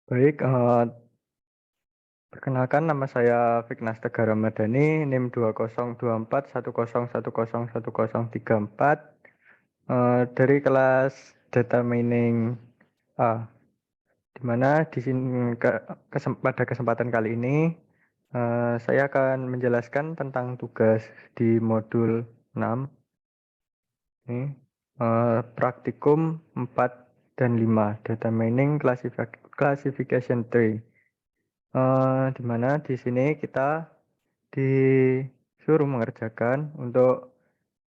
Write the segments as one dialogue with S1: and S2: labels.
S1: Baik, perkenalkan nama saya Fiknas Tegara Madani, NIM 20241011010134, dari kelas Data Mining A, di mana di sini pada kesempatan kali ini saya akan menjelaskan tentang tugas di modul 6 ini, praktikum 4 dan 5, Data Mining Classification Tree. Di mana di sini kita disuruh mengerjakan untuk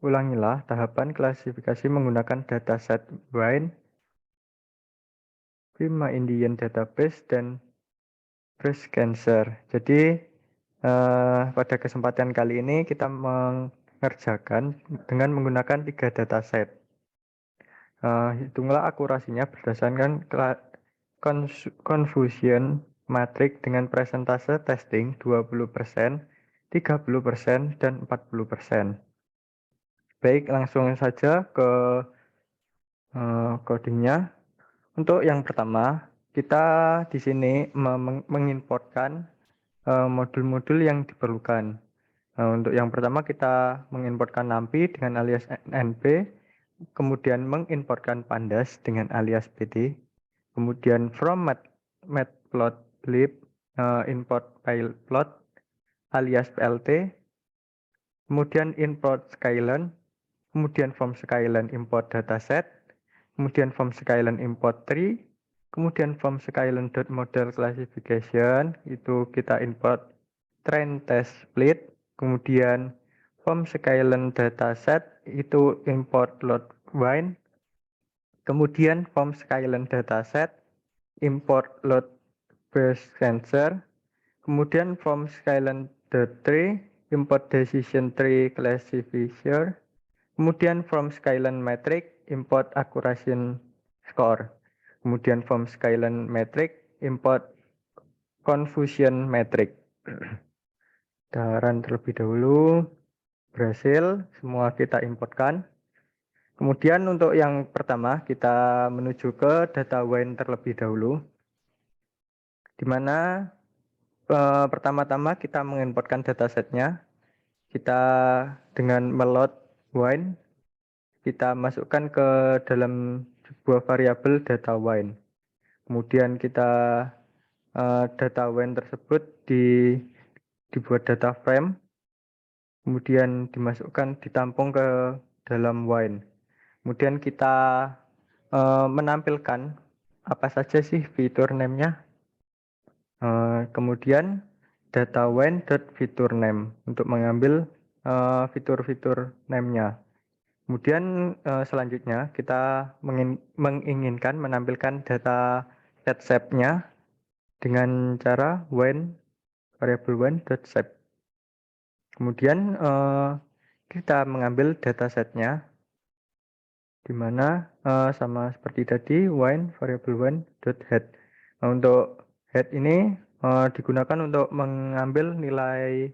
S1: ulangilah tahapan klasifikasi menggunakan dataset Wine, Prima Indian Database, dan Breast Cancer. Jadi pada kesempatan kali ini kita mengerjakan dengan menggunakan 3 dataset. Hitunglah akurasinya berdasarkan confusion matrix dengan presentase testing 20%, 30%, dan 40%. Baik, langsung saja ke codingnya. Untuk yang pertama, kita di sini menginportkan modul-modul yang diperlukan. Untuk yang pertama kita menginportkan NumPy dengan alias NP, kemudian menginportkan Pandas dengan alias PD, kemudian from matplotlib import plot alias PLT, kemudian import Skyline, kemudian from Skyline import dataset, kemudian from Skyline import tree, kemudian from Skyline.model classification itu kita import train test split, kemudian from Skyline dataset itu import load wine, kemudian from Skyline dataset import load breast cancer, kemudian from Skyline tree import decision tree classifier, kemudian from Skyline metric import accuracy score, kemudian from Skyline metric import confusion metric. Dan terlebih dahulu berhasil semua kita importkan. Kemudian untuk yang pertama kita menuju ke data wine terlebih dahulu, di mana pertama-tama kita mengimportkan datasetnya. Kita dengan meload wine, kita masukkan ke dalam sebuah variabel data wine. Kemudian kita data wine tersebut dibuat data frame, kemudian dimasukkan, ditampung ke dalam wine. Kemudian kita menampilkan apa saja sih fitur name-nya. Kemudian data wine.fitur name untuk mengambil fitur-fitur name-nya. Kemudian selanjutnya kita menginginkan menampilkan data set shape-nya dengan cara when variable when.shape. Kemudian kita mengambil datasetnya, di mana sama seperti tadi when variable when.head. Nah, untuk head ini digunakan untuk mengambil nilai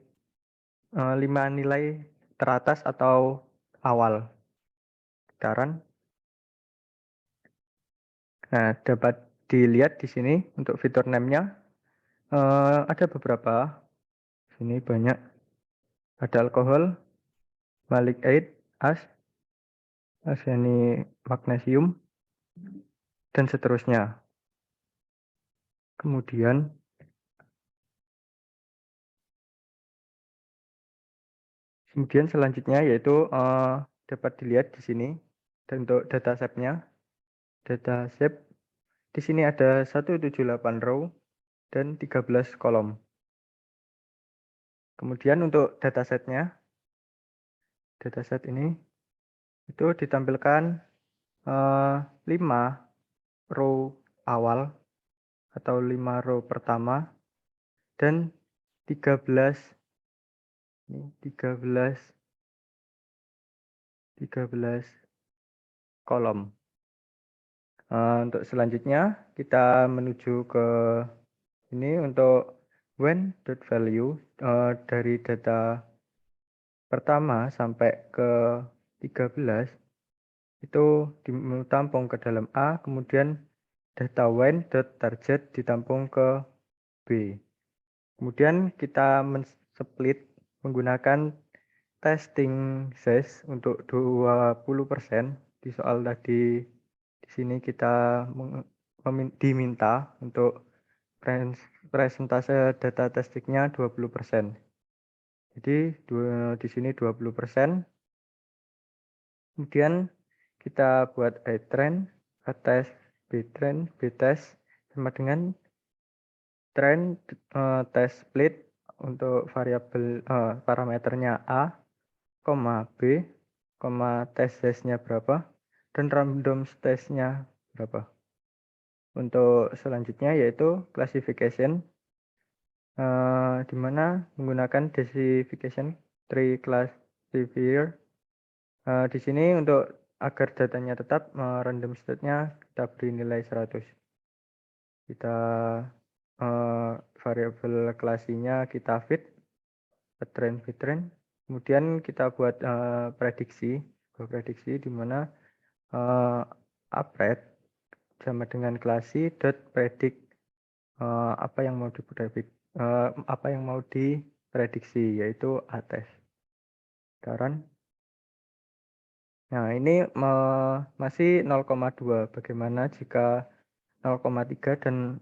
S1: 5 nilai teratas atau awal getaran. Nah, dapat dilihat di sini untuk fitur name-nya ada beberapa. Sini banyak. Ada alkohol, malic aid, as, arseni magnesium, dan seterusnya. Kemudian selanjutnya yaitu dapat dilihat di sini untuk dataset-nya. Dataset di sini ada 178 row dan 13 kolom. Kemudian untuk datasetnya, dataset ini itu ditampilkan 5 row awal atau 5 row pertama dan 13 kolom. Untuk selanjutnya kita menuju ke ini untuk when.value dari data pertama sampai ke 13 itu ditampung ke dalam A, kemudian data when.target ditampung ke B. Kemudian kita men-split menggunakan testing size untuk 20%. Di soal tadi di sini kita diminta untuk presentase data testingnya 20%. Jadi di sini 20%. Kemudian kita buat A-trend, A-test, B-trend, B-test sama dengan trend test split untuk variabel parameternya A, B, test size-nya berapa, dan random test-nya berapa. Untuk selanjutnya yaitu classification, di mana menggunakan classification tree classifier. Di sini untuk agar datanya tetap random state-nya kita beri nilai 100. Kita variabel klasinya kita feed trend. Kemudian kita buat prediksi di mana upgrade sama dengan klasi dot predict apa yang mau diprediksi yaitu A-test. Nah, ini masih 0,2. Bagaimana jika 0,3 dan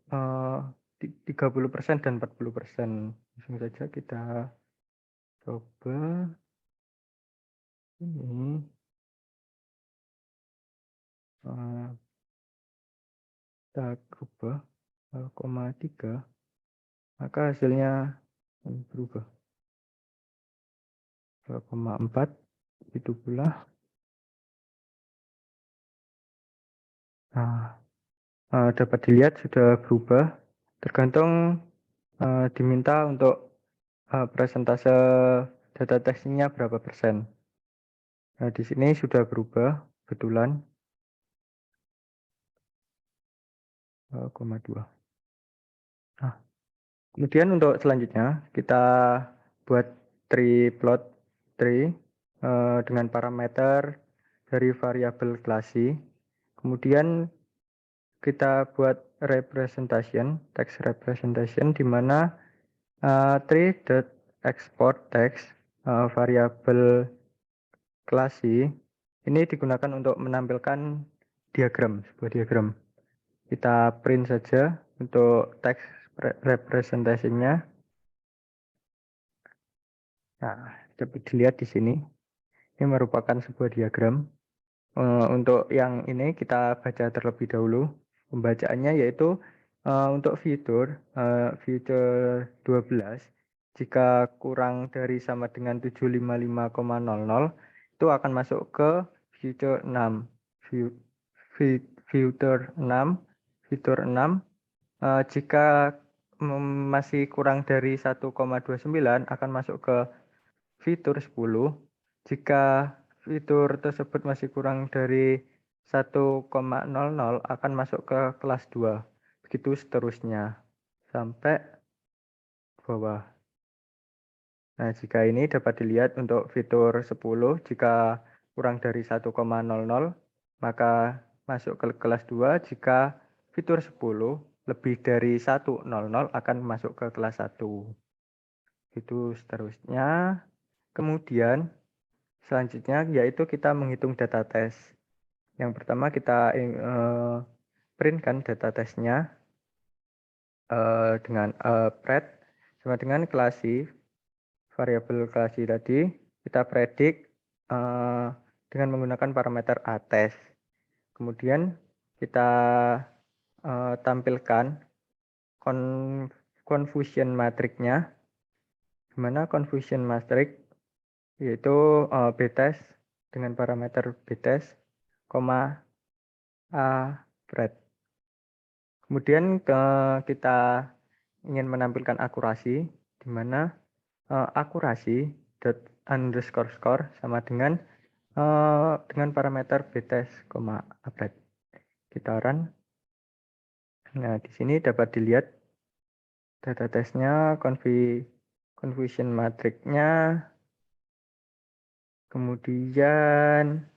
S1: 30% dan 40%? Langsung saja kita coba ini. Kita ubah 0,3, maka hasilnya berubah 0,4. Itu pula. Nah, dapat dilihat sudah berubah, tergantung diminta untuk presentase data testingnya berapa persen. Nah, di sini sudah berubah kebetulan 0,2. Nah, kemudian untuk selanjutnya kita buat plot tree dengan parameter dari variabel klasi. Kemudian kita buat representation, text representation, di mana tree.export text variabel klasi ini digunakan untuk menampilkan sebuah diagram. Kita print saja untuk text representation-nya. Nah, dapat dilihat di sini. Ini merupakan sebuah diagram. Untuk yang ini kita baca terlebih dahulu. Pembacaannya yaitu untuk fitur 12, jika kurang dari sama dengan 755,00 itu akan masuk ke fitur 6. Fitur 6 jika masih kurang dari 1,29 akan masuk ke fitur 10. Jika fitur tersebut masih kurang dari 1,00 akan masuk ke kelas 2. Begitu seterusnya sampai bawah. Nah, jika ini dapat dilihat untuk fitur 10, jika kurang dari 1,00 maka masuk ke kelas 2. Jika fitur 10 lebih dari 100 akan masuk ke kelas 1. Itu seterusnya. Kemudian selanjutnya yaitu kita menghitung data test. Yang pertama kita printkan data testnya dengan pred sama dengan klasi, variabel klasi tadi kita predik dengan menggunakan parameter A-test. Kemudian kita tampilkan confusion matrix-nya, di mana confusion matrix yaitu B-test dengan parameter B-test, A pred. Kemudian kita ingin menampilkan akurasi, di mana akurasi dot underscore score sama dengan parameter B-test, A pred. Kita run. Nah, di sini dapat dilihat data testnya, confusion matrix-nya, kemudian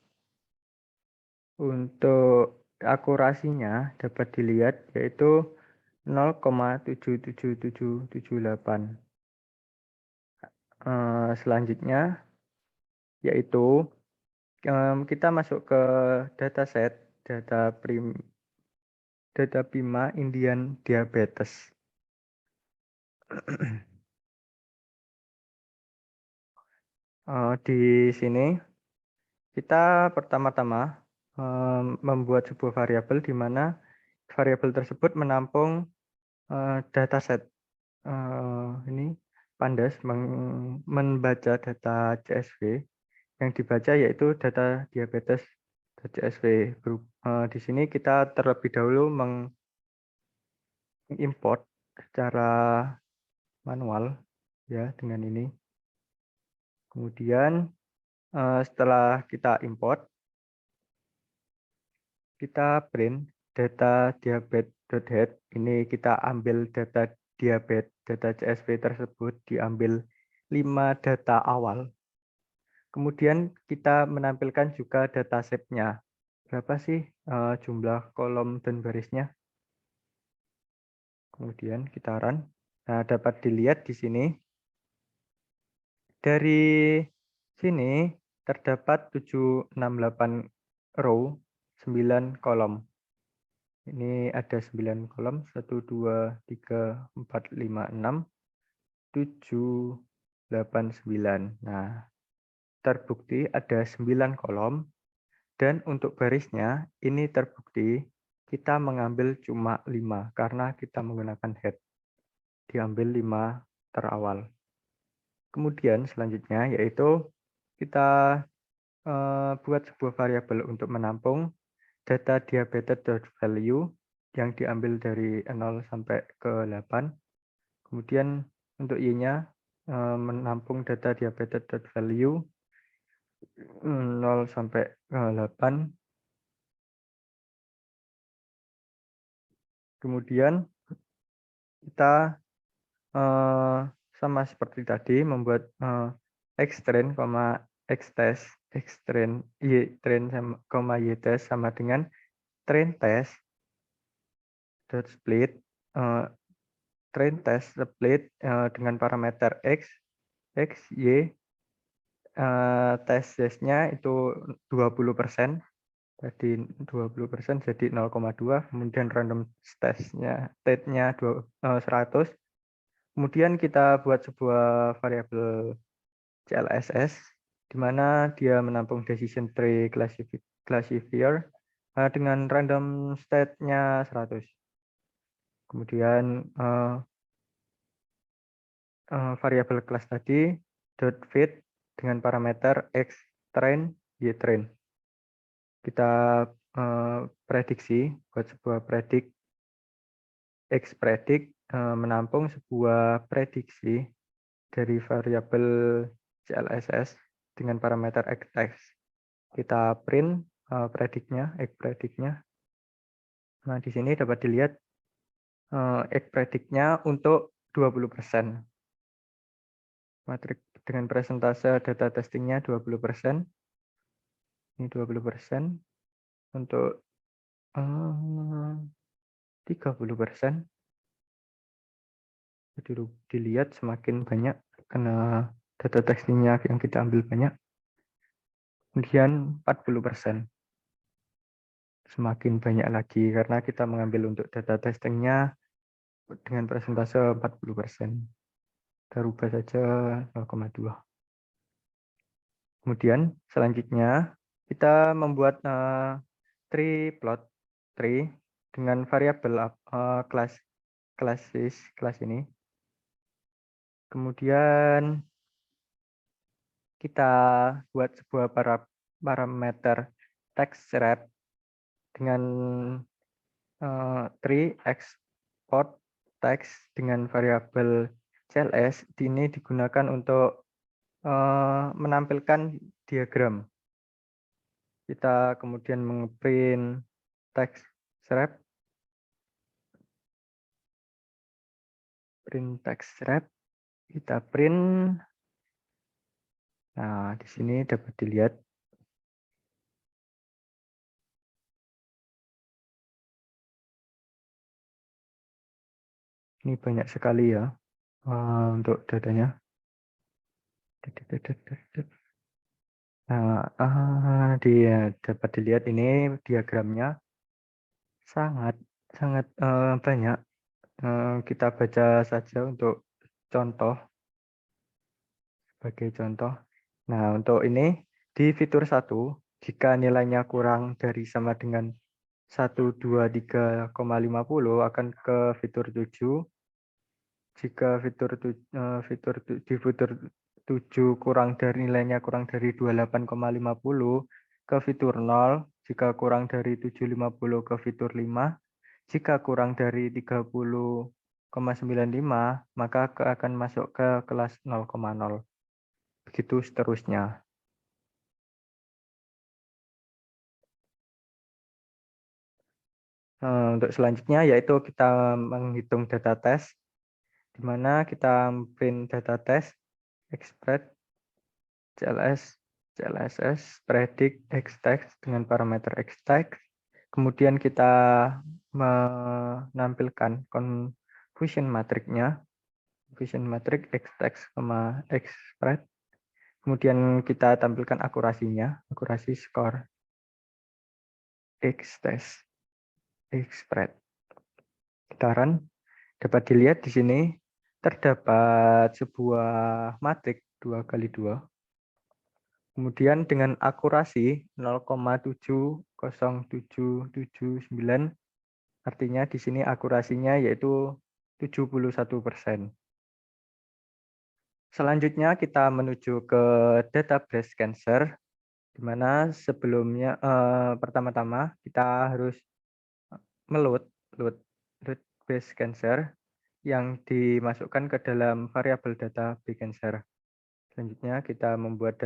S1: untuk akurasinya dapat dilihat yaitu 0,77778. Selanjutnya yaitu kita masuk ke dataset data Bima Indian Diabetes. Di sini kita pertama-tama membuat sebuah variabel di mana variabel tersebut menampung dataset. Ini Pandas membaca data CSV. Yang dibaca yaitu data diabetes CSV. Di sini kita terlebih dahulu mengimport secara manual ya dengan ini. Kemudian setelah kita import, kita print data diabetes.head. Ini kita ambil data diabetes, data CSV tersebut diambil 5 data awal. Kemudian kita menampilkan juga data set-nya. Berapa sih jumlah kolom dan barisnya? Kemudian kita run. Nah, dapat dilihat di sini. Dari sini terdapat 768 row, 9 kolom. Ini ada 9 kolom, 1, 2, 3, 4, 5, 6, 7, 8, 9. Nah, terbukti ada 9 kolom. Dan untuk barisnya, ini terbukti kita mengambil cuma 5 karena kita menggunakan head. Diambil 5 terawal. Kemudian selanjutnya yaitu kita buat sebuah variabel untuk menampung data diabetes.value yang diambil dari 0 sampai ke 8. Kemudian untuk Y-nya menampung data diabetes.value 0 sampai ke 8. Kemudian kita sama seperti tadi membuat xtrain, xtest, xtrain, ytrain sama ytest sama dengan train test dot split train test split dengan parameter x, y, test-nya itu 20%, tadi 20% jadi 0,2, kemudian random test-nya state-nya 100. Kemudian kita buat sebuah variabel CLSS di mana dia menampung decision tree classifier dengan random state-nya 100. Kemudian variabel kelas tadi dot fit dengan parameter x train, y train. Kita prediksi buat sebuah predik x predik menampung sebuah prediksi dari variabel CLSS dengan parameter x. Kita print prediknya, x prediknya. Nah, di sini dapat dilihat x prediknya untuk 20%. Matrik dengan presentase data testingnya 20%. Ini 20%. Untuk 30%. Jadi dilihat semakin banyak karena data testingnya yang kita ambil banyak. Kemudian 40%. Semakin banyak lagi karena kita mengambil untuk data testingnya dengan presentase 40%. Kita rubah saja 0,2. Kemudian selanjutnya kita membuat tree plot tree dengan variabel kelas ini. Kemudian kita buat sebuah parameter text wrap dengan tree export text dengan variabel CLS. Ini digunakan untuk menampilkan diagram. Kita kemudian meng-print text wrap, kita print. Nah, di sini dapat dilihat Ini banyak sekali ya untuk datanya. Nah, dia dapat dilihat ini diagramnya sangat sangat banyak. Kita baca saja untuk contoh, sebagai contoh. Nah, untuk ini di fitur 1, jika nilainya kurang dari sama dengan 123,50 akan ke fitur 7. Jika di fitur 7 kurang dari nilainya kurang dari 28,50 ke fitur 0, jika kurang dari 750 ke fitur 5, jika kurang dari 30,95 maka akan masuk ke kelas 0,0. Begitu seterusnya. Untuk selanjutnya yaitu kita menghitung data tes, di mana kita print data tes, extract, CLS, CLSS, predict, xtext dengan parameter xtext. Kemudian kita menampilkan confusion matrix-nya, confusion matrix xtext, xspread. Kemudian kita tampilkan akurasinya, akurasi skor xtest, xspread. Kita run. Dapat dilihat di sini terdapat sebuah matriks 2x2. Kemudian dengan akurasi 0,70779, artinya di sini akurasinya yaitu 71%. Selanjutnya kita menuju ke data breast cancer, di mana sebelumnya pertama-tama kita harus load breast cancer yang dimasukkan ke dalam variabel data breast cancer. Selanjutnya kita membuat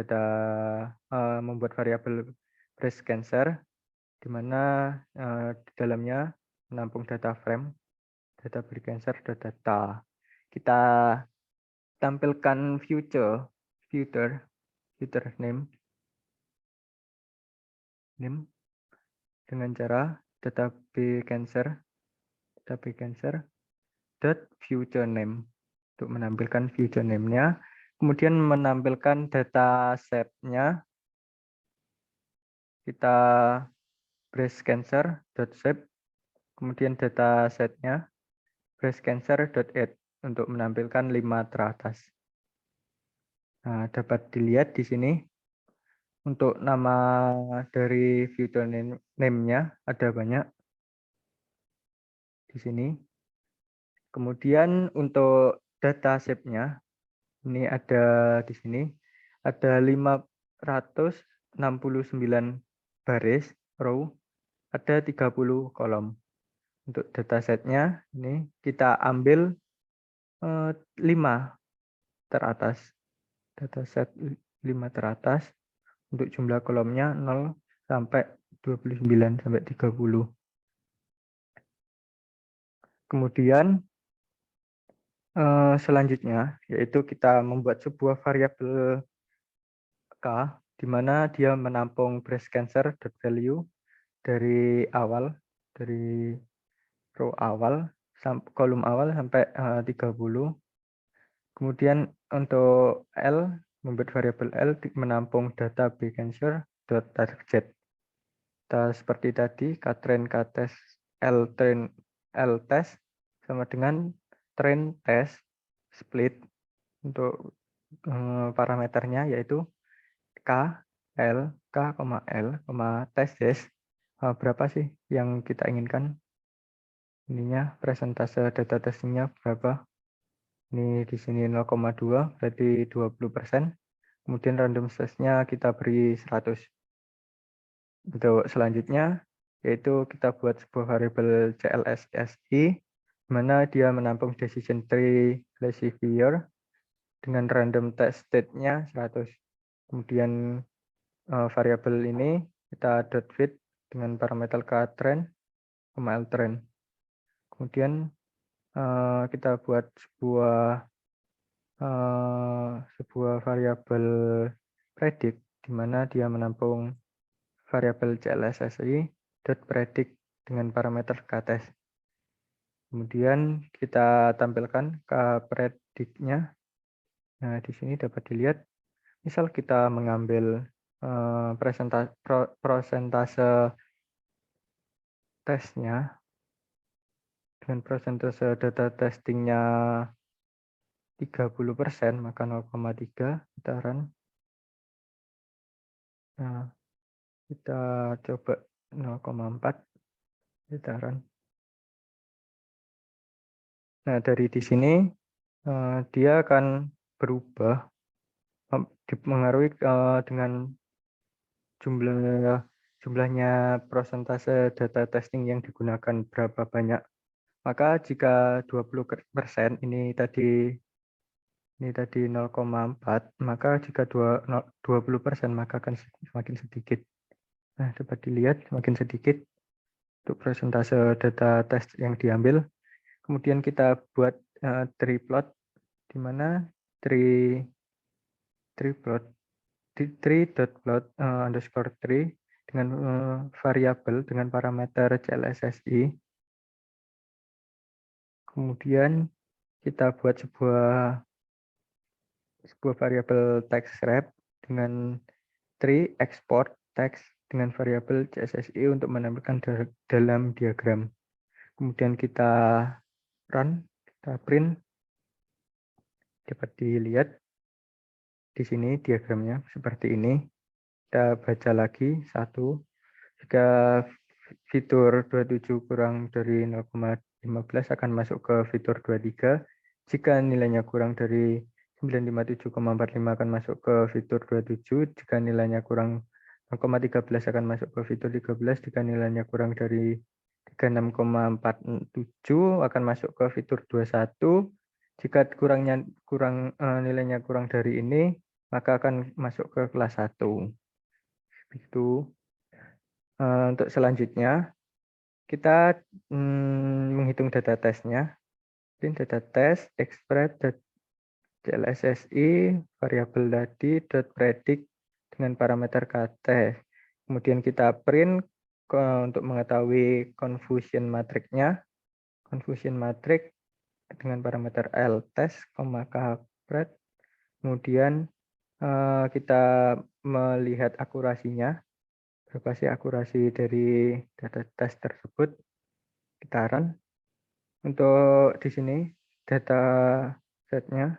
S1: variabel breast cancer, di mana di dalamnya menampung data frame, data breast cancer, data. Kita tampilkan future name dengan cara data breast cancer dot future name untuk menampilkan future name-nya. Kemudian menampilkan data set-nya, kita breast cancer.shape, kemudian data set-nya breast cancer.add untuk menampilkan 5 teratas. Nah, dapat dilihat di sini untuk nama dari future name-nya ada banyak di sini. Kemudian untuk data shape-nya ini ada di sini ada 569 baris row, ada 30 kolom. Untuk datasetnya ini kita ambil 5 teratas, dataset 5 teratas. Untuk jumlah kolomnya 0 sampai 29 sampai 30. Kemudian selanjutnya yaitu kita membuat sebuah variabel k, di mana dia menampung breast cancer value dari awal, dari row awal, kolom awal sampai 30. Kemudian untuk L, membuat variabel L menampung data bcancer.target. Seperti tadi, ktrain ktest L train L test sama dengan train test split. Untuk parameternya yaitu K, L, test berapa sih yang kita inginkan? Ininya persentase data testingnya berapa? Ini di sini 0,2 berarti 20%. Kemudian random size-nya kita beri 100. Untuk selanjutnya yaitu kita buat sebuah variabel CLSSI, di mana dia menampung decision tree classifier dengan random test state-nya 100. Kemudian variabel ini kita .fit dengan parameter ktrain, ltrain. Kemudian kita buat sebuah variabel predict, di mana dia menampung variabel CLSSI .predict dengan parameter ktest. Kemudian kita tampilkan prediknya. Nah, di sini dapat dilihat, misal kita mengambil prosentase tesnya dengan persentase data testingnya 30%, maka 0,3 kita run. Nah, kita coba 0,4 kita run. Nah, dari di sini dia akan berubah dipengaruhi dengan jumlahnya persentase data testing yang digunakan berapa banyak. Maka jika 20% ini tadi 0,4, maka jika 20% maka akan semakin sedikit. Nah, dapat dilihat semakin sedikit untuk persentase data tes yang diambil. Kemudian kita buat tree plot, di mana tree plot tree.plot underscore tree dengan variabel dengan parameter CLSSI. Kemudian kita buat sebuah variabel text wrap dengan tree export text dengan variabel CSSI untuk menampilkan dalam diagram. Kemudian kita run, kita print, dapat dilihat di sini diagramnya seperti ini. Kita baca lagi 1. Jika fitur 27 kurang dari 0,15 akan masuk ke fitur 23. Jika nilainya kurang dari 957,45 akan masuk ke fitur 27. Jika nilainya kurang 0,13 akan masuk ke fitur 13. Jika nilainya kurang dari 36,47 akan masuk ke fitur 21. Jika nilainya kurang dari ini, maka akan masuk ke kelas 1. Itu. Untuk selanjutnya, kita menghitung data tesnya. Data tes, express, CLSSI, variabel tadi, predict dengan parameter ktest. Kemudian kita print untuk mengetahui confusion matrix-nya. Confusion matrix dengan parameter L-test, kpred. Kemudian kita melihat akurasinya. Berapa sih akurasi dari data tes tersebut? Kita run. Untuk di sini data setnya,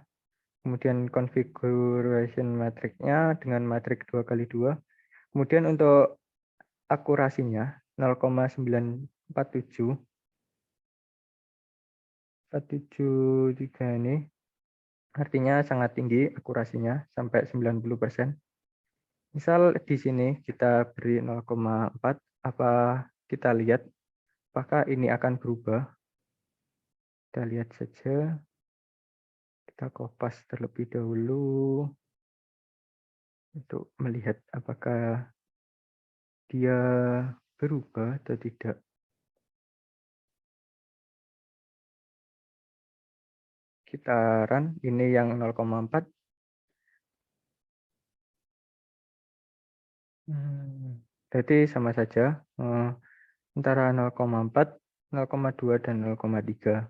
S1: kemudian configuration matrix-nya dengan matriks 2x2. Kemudian untuk akurasinya 0,947 ini artinya sangat tinggi akurasinya sampai 90%. Misal di sini kita beri 0,4, apa kita lihat apakah ini akan berubah? Kita lihat saja. Kita kopas terlebih dahulu untuk melihat apakah dia berubah atau tidak. Kita run, ini yang 0,4. Jadi sama saja antara 0,4, 0,2 dan 0,3.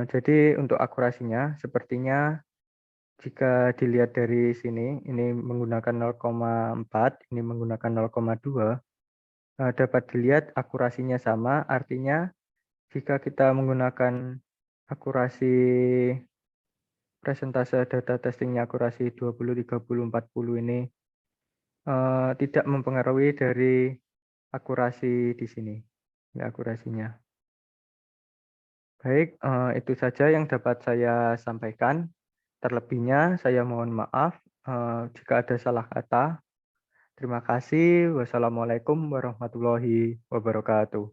S1: Jadi untuk akurasinya sepertinya jika dilihat dari sini, ini menggunakan 0,4, ini menggunakan 0,2, dapat dilihat akurasinya sama, artinya jika kita menggunakan akurasi presentase data testingnya akurasi 20, 30, 40 ini tidak mempengaruhi dari akurasi di sini, ya, akurasinya. Baik, itu saja yang dapat saya sampaikan. Terlebihnya saya mohon maaf jika ada salah kata. Terima kasih. Wassalamualaikum warahmatullahi wabarakatuh.